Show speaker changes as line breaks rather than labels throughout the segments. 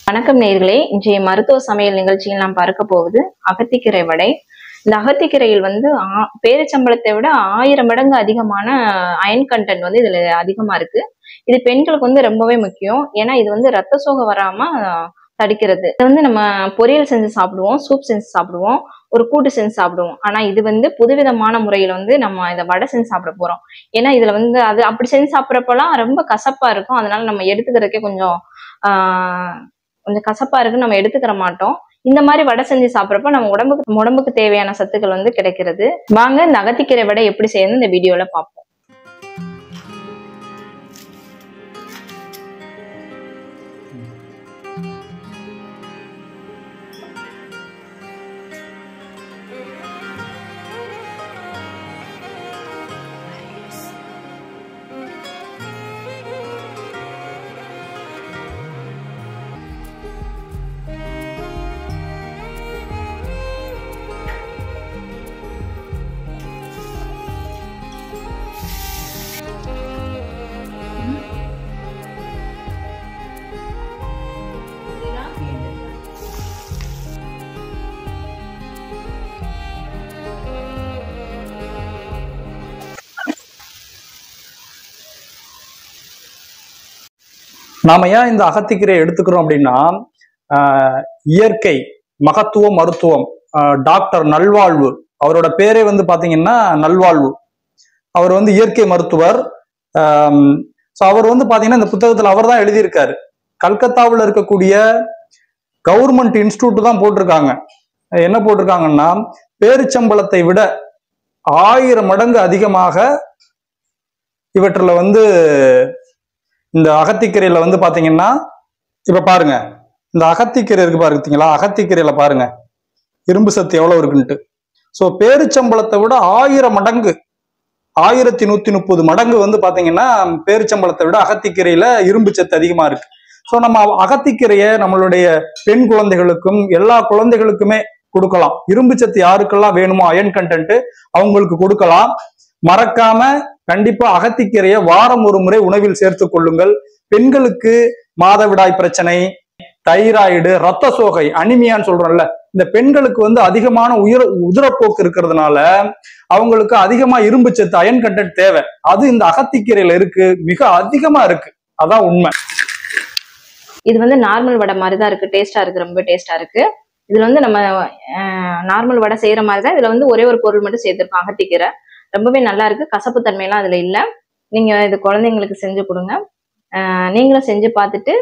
வணக்கம் நேயர்களே, இன்றைய மருத்துவ சமையல் நிகழ்ச்சியில் நாம் பார்க்க போவது அகத்திக்கீரை வடை. இந்த அகத்திக்கீரையில் பேரிச்சம்பழத்தை விட 1000 மடங்கு அதிகமான அயன் கண்டென்ட் இதுல அதிகமா இருக்கு. இது பெண்களுக்கு ரொம்பவே முக்கியம். ஏன்னா இது ரத்த சோகை வராம தடுக்கிறது. இது நம்ம பொரியல் செஞ்சு சாப்பிடுவோம், சூப் செஞ்சு சாப்பிடுவோம், ஒரு கூட்டு செஞ்சு சாப்பிடுவோம். ஆனா இது புதுவிதமான முறையில நம்ம இதை வடை செஞ்சு சாப்பிட போறோம். ஏன்னா இதுல அது அப்படி செஞ்சு சாப்பிட்றப்பெல்லாம் ரொம்ப கசப்பா இருக்கும். அதனால நம்ம எடுத்துக்கிறதுக்கே கொஞ்சம் கசப்பா இருக்கு, நம்ம எடுத்துக்கிற மாட்டோம். இந்த மாதிரி வடை செஞ்சு சாப்பிட்றப்ப நம்ம உடம்புக்கு தேவையான சத்துக்கள் கிடைக்கிறது. வாங்க இந்த அகத்திக்கீரை வடை எப்படி செய்யணும் இந்த வீடியோல பார்ப்போம்.
நாம ஏன் இந்த அகத்திக்கீரையை எடுத்துக்கிறோம் அப்படின்னா, இயற்கை மகத்துவம் மருத்துவம் டாக்டர் நல்வாழ்வு, அவரோட பேரே பாத்தீங்கன்னா நல்வாழ்வு. அவர் இயற்கை மருத்துவர். அவர் பாத்தீங்கன்னா இந்த புத்தகத்துல அவர் தான் எழுதியிருக்காரு. கல்கத்தாவில் இருக்கக்கூடிய கவர்மெண்ட் இன்ஸ்டிடியூட் தான் போட்டிருக்காங்க. என்ன போட்டிருக்காங்கன்னா, பேரிச்சம்பழத்தை விட 1000 மடங்கு அதிகமாக இவற்றில் இந்த அகத்திக்கீரையில பாத்தீங்கன்னா, இப்ப பாருங்க, இந்த அகத்திக்கீரை இருக்கு பாத்தீங்களா, அகத்திக்கீரையில பாருங்க இரும்பு சத்து எவ்வளவு இருக்குன்ட்டு. சோ பேரிச்சம்பழத்தை விட 1000 மடங்கு 1130 மடங்கு பாத்தீங்கன்னா பேரிச்சம்பழத்தை விட அகத்திக்கீரையில இரும்பு சத்து அதிகமா இருக்கு. சோ நம்ம அகத்திக்கீரையை நம்மளுடைய பெண் குழந்தைகளுக்கும் எல்லா குழந்தைகளுக்குமே கொடுக்கலாம். இரும்பு சத்து யாருக்கெல்லாம் வேணுமோ அயன் கண்டென்ட் அவங்களுக்கு கொடுக்கலாம். மறக்காம கண்டிப்பா அகத்திக்கீரையை வாரம் ஒரு முறை உணவில் சேர்த்துக் கொள்ளுங்கள். பெண்களுக்கு மாதவிடாய் பிரச்சனை, தைராய்டு, ரத்த சோகை, அனிமியான்னு சொல்றோம்ல, இந்த பெண்களுக்கு அதிகமான உதிரப்போக்கு இருக்கிறதுனால அவங்களுக்கு அதிகமா இரும்பு சத்து அயன் கண்டென்ட் தேவை. அது இந்த அகத்திக்கீரையில இருக்கு, மிக அதிகமா இருக்கு. அதான் உண்மை.
இது நார்மல் வடை மாதிரி தான் இருக்கு, டேஸ்டா இருக்கு, ரொம்ப டேஸ்டா இருக்கு. இதுல நம்ம நார்மல் வடை செய்யற மாதிரி தான். இதுல ஒரே ஒரு பொருள் மட்டும் சேர்த்திருக்கோம், அகத்திக்கீரை. ரொம்பவே நல்லா இருக்கு, கசப்பு தன்மையெல்லாம் அதுல இல்ல. நீங்க இது குழந்தைங்களுக்கு செஞ்சு கொடுங்க. நீங்களும் செஞ்சு பார்த்துட்டு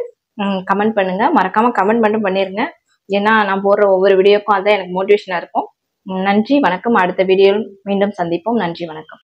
கமெண்ட் பண்ணுங்க. மறக்காம கமெண்ட் மட்டும் பண்ணிருங்க. ஏன்னா நான் போடுற ஒவ்வொரு வீடியோக்கும் அதான் எனக்கு மோட்டிவேஷனா இருக்கும். நன்றி, வணக்கம். அடுத்த வீடியோவில் மீண்டும் சந்திப்போம். நன்றி, வணக்கம்.